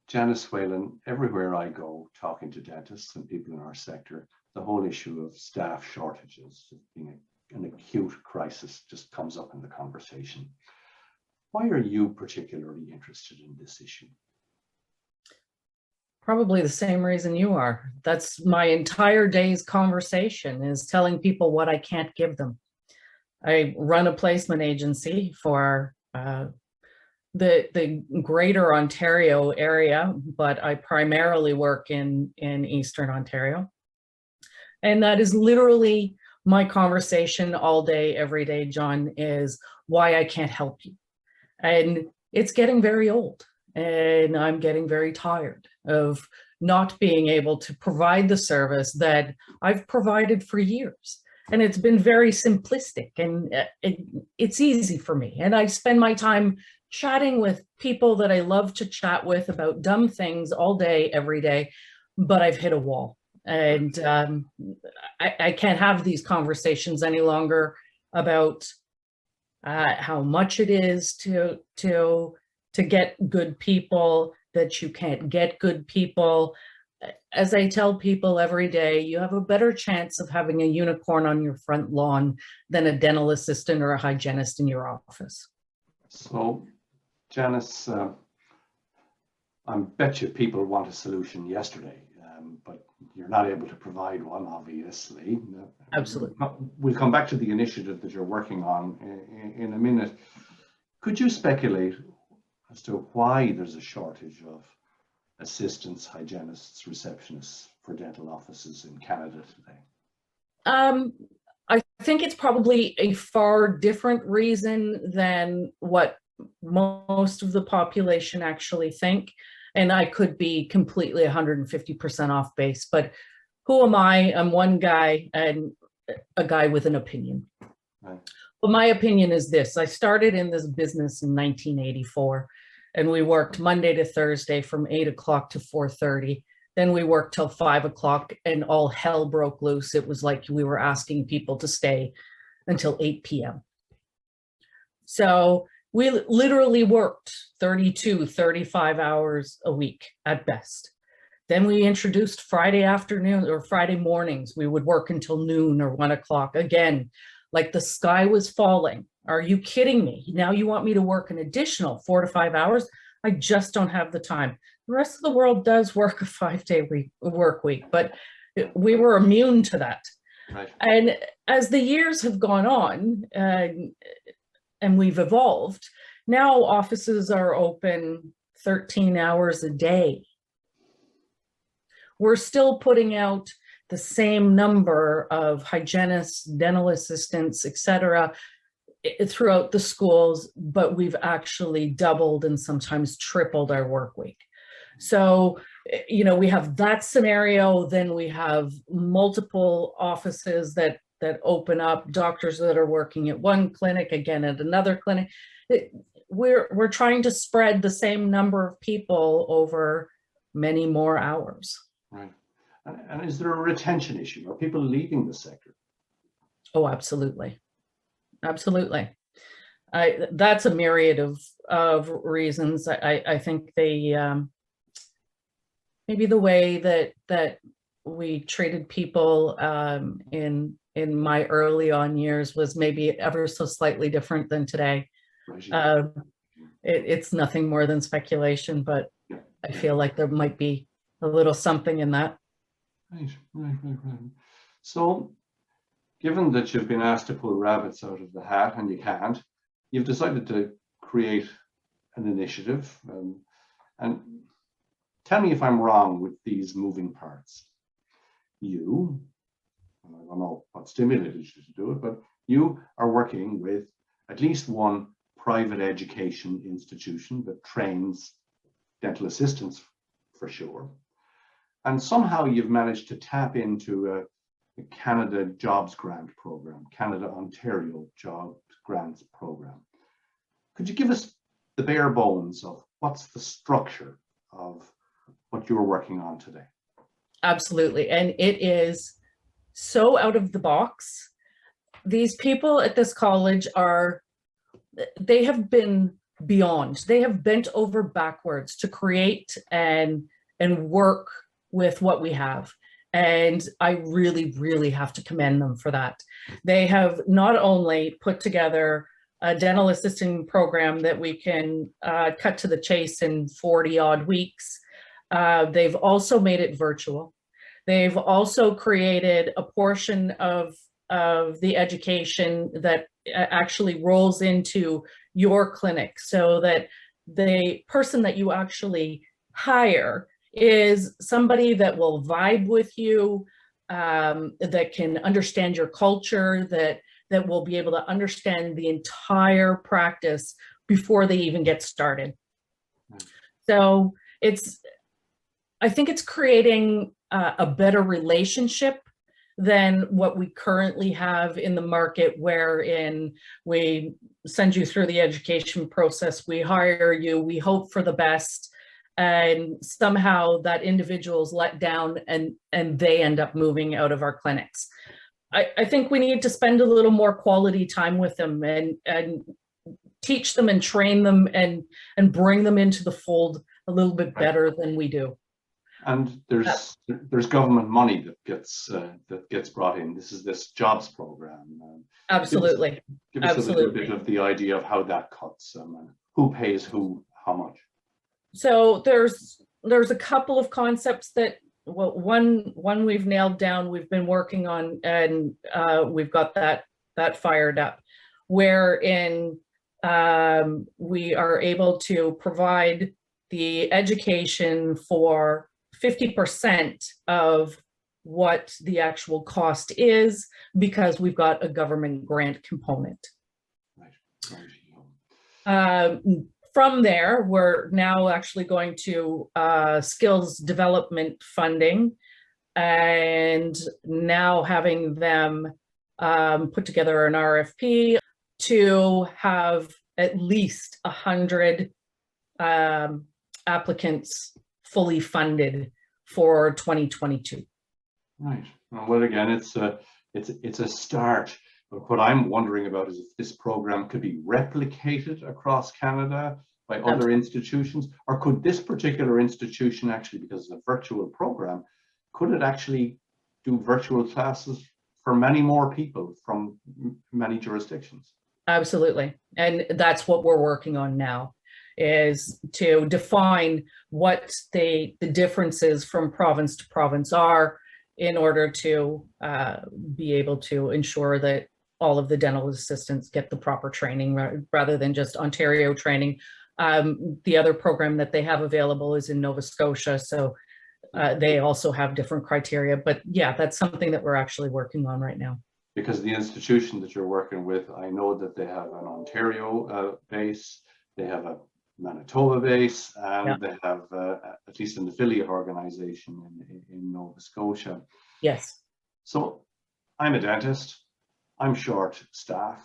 Janice Whalen, everywhere I go talking to dentists and people in our sector, the whole issue of staff shortages being an acute crisis just comes up in the conversation. Why are you particularly interested in this issue? Probably the same reason you are. That's my entire day's conversation, is telling people what I can't give them. I run a placement agency for the greater Ontario area, but I primarily work in Eastern Ontario. And that is literally my conversation all day, every day, John, is why I can't help you. And it's getting very old, and I'm getting very tired of not being able to provide the service that I've provided for years. And it's been very simplistic, and it's easy for me. And I spend my time chatting with people that I love to chat with about dumb things all day, every day, but I've hit a wall. And I can't have these conversations any longer about how much it is to get good people, that you can't get good people. As I tell people every day, you have a better chance of having a unicorn on your front lawn than a dental assistant or a hygienist in your office. So, Janice, I bet you people want a solution yesterday, but you're not able to provide one, obviously. Absolutely. We'll come back to the initiative that you're working on in a minute. Could you speculate as to why there's a shortage of assistants, hygienists, receptionists for dental offices in Canada today? I think it's probably a far different reason than what most of the population actually think. And I could be completely 150% off base, but who am I? I'm one guy and a guy with an opinion. Right. But my opinion is this: I started in this business in 1984, and we worked Monday to Thursday from 8 o'clock to 4:30. Then we worked till 5 o'clock and all hell broke loose. It was like we were asking people to stay until 8 p.m. So we literally worked 32, 35 hours a week at best. Then we introduced Friday afternoon or Friday mornings. We would work until noon or 1 o'clock. Again, like the sky was falling. Are you kidding me? Now you want me to work an additional 4 to 5 hours? I just don't have the time. The rest of the world does work a 5-day work week, but we were immune to that. Right. And as the years have gone on and we've evolved, now offices are open 13 hours a day. We're still putting out the same number of hygienists, dental assistants, etc., throughout the schools, but we've actually doubled and sometimes tripled our work week. So, you know, we have that scenario. Then we have multiple offices that open up, doctors that are working at one clinic, again at another clinic. We're trying to spread the same number of people over many more hours. Right. And is there a retention issue? Are people leaving the sector? Oh, absolutely. Absolutely. That's a myriad of reasons. I think they maybe the way that we treated people in my early on years was maybe ever so slightly different than today. Right. It's nothing more than speculation, but I feel like there might be a little something in that. Right. So, given that you've been asked to pull rabbits out of the hat and you can't, you've decided to create an initiative. And tell me if I'm wrong with these moving parts. You, and I don't know what stimulated you to do it, but you are working with at least one private education institution that trains dental assistants for sure. And somehow you've managed to tap into a Canada Jobs Grant Program, Canada Ontario Jobs Grants Program. Could you give us the bare bones of what's the structure of what you're working on today? Absolutely. And it is so out of the box. These people at this college they have been beyond. They have bent over backwards to create and work with what we have. And I really, really have to commend them for that. They have not only put together a dental assisting program that we can cut to the chase in 40 odd weeks. They've also made it virtual. They've also created a portion of the education that actually rolls into your clinic, so that the person that you actually hire is somebody that will vibe with you, that can understand your culture, that will be able to understand the entire practice before they even get started. So I think it's creating a better relationship than what we currently have in the market, wherein we send you through the education process, we hire you, we hope for the best, and somehow that individual is let down and they end up moving out of our clinics. I think we need to spend a little more quality time with them and teach them and train them and bring them into the fold a little bit better than we do. And there's government money that gets brought in. This jobs program. Absolutely. Give us a little bit of the idea of how that cuts, who pays who, how much. So there's a couple of concepts that, well, one we've nailed down, we've been working on, and we've got that fired up, wherein we are able to provide the education for 50% of what the actual cost is, because we've got a government grant component. Right. From there, we're now actually going to skills development funding, and now having them put together an RFP to have at least 100 applicants fully funded for 2022. Right. Well, again, it's a start. But what I'm wondering about is if this program could be replicated across Canada by other institutions, or could this particular institution actually, because it's a virtual program, could it actually do virtual classes for many more people from many jurisdictions? Absolutely. And that's what we're working on now, is to define what the differences from province to province are, in order to be able to ensure that all of the dental assistants get the proper training, rather than just Ontario training. The other program that they have available is in Nova Scotia, so they also have different criteria. But yeah, that's something that we're actually working on right now. Because the institution that you're working with, I know that they have an Ontario base, they have a Manitoba base, and they have at least an affiliate organization in Nova Scotia. Yes. So I'm a dentist, I'm short staff.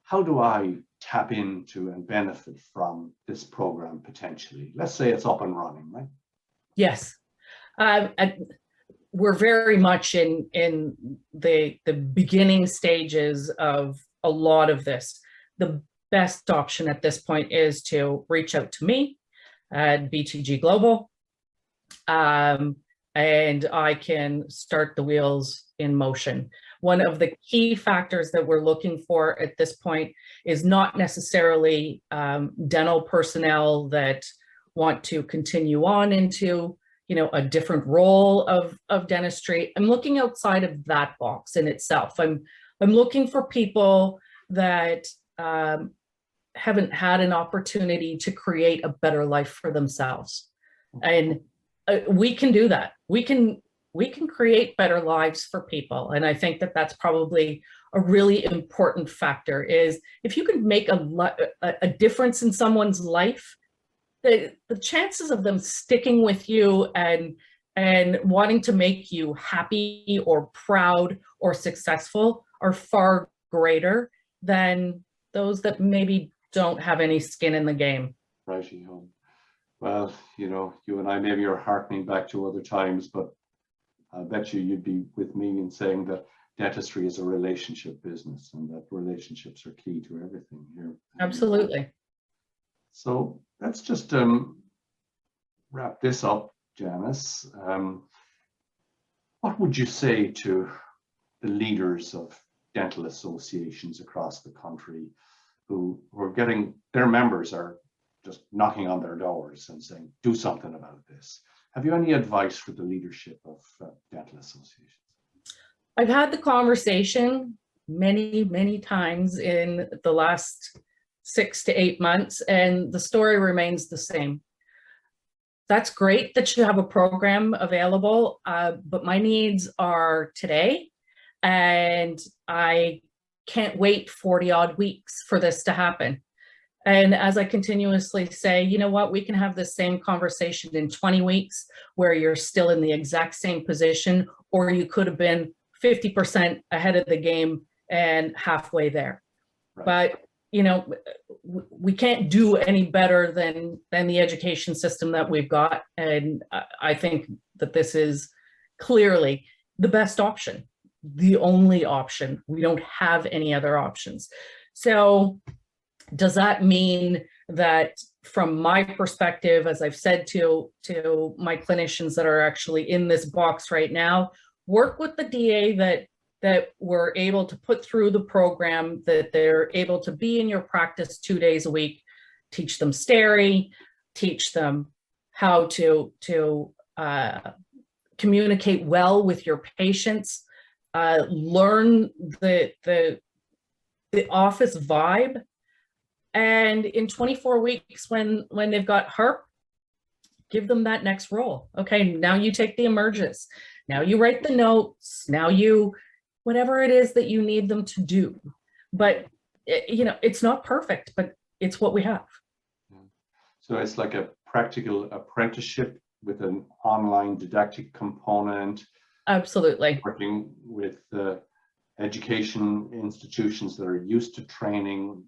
How do I tap into and benefit from this program potentially? Let's say it's up and running, right? Yes. We're very much in the beginning stages of a lot of this. The best option at this point is to reach out to me at BTG Global, and I can start the wheels in motion. One of the key factors that we're looking for at this point is not necessarily dental personnel that want to continue on into, you know, a different role of dentistry. I'm looking outside of that box in itself. I'm looking for people that haven't had an opportunity to create a better life for themselves, and we can do that. We can create better lives for people, and I think that that's probably a really important factor. Is if you can make a difference in someone's life, the chances of them sticking with you and wanting to make you happy or proud or successful are far greater than those that maybe don't have any skin in the game. Righty ho. Well, you know, you and I maybe are harkening back to other times, but I bet you'd be with me in saying that dentistry is a relationship business, and that relationships are key to everything here. Absolutely. So let's just wrap this up, Janice. What would you say to the leaders of dental associations across the country who are getting, their members are just knocking on their doors and saying, do something about this? Have you any advice for the leadership of dental associations? I've had the conversation many times in the last 6 to 8 months, and the story remains the same. That's great that you have a program available, but my needs are today, and I can't wait 40 odd weeks for this to happen. And as I continuously say, you know what, we can have the same conversation in 20 weeks where you're still in the exact same position, or you could have been 50% ahead of the game and halfway there. Right. But, you know, we can't do any better than the education system that we've got. And I think that this is clearly the best option, the only option. We don't have any other options. So does that mean that from my perspective, as I've said to my clinicians that are actually in this box right now, work with the DA that we're able to put through the program, that they're able to be in your practice 2 days a week, teach them steri, teach them how to communicate well with your patients, learn the office vibe. And in 24 weeks, when they've got HARP, give them that next role. Okay, now you take the emerges. Now you write the notes. Now you, whatever it is that you need them to do. But, you know, it's not perfect, but it's what we have. So it's like a practical apprenticeship with an online didactic component. Absolutely. Working with education institutions that are used to training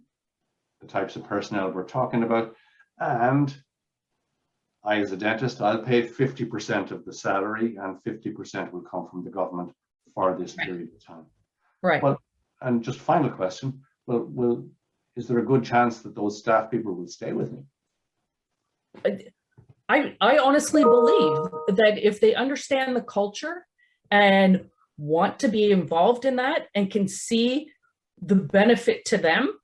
the types of personnel we're talking about. And I, as a dentist, I'll pay 50% of the salary and 50% will come from the government for this period of time. Right. Well, and just final question, is there a good chance that those staff people will stay with me? I honestly believe that if they understand the culture and want to be involved in that and can see the benefit to them,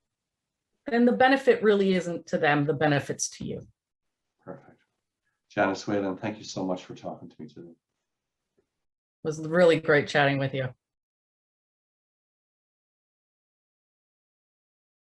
then the benefit really isn't to them, the benefit's to you. Perfect. Janice Whalen, thank you so much for talking to me today. It was really great chatting with you.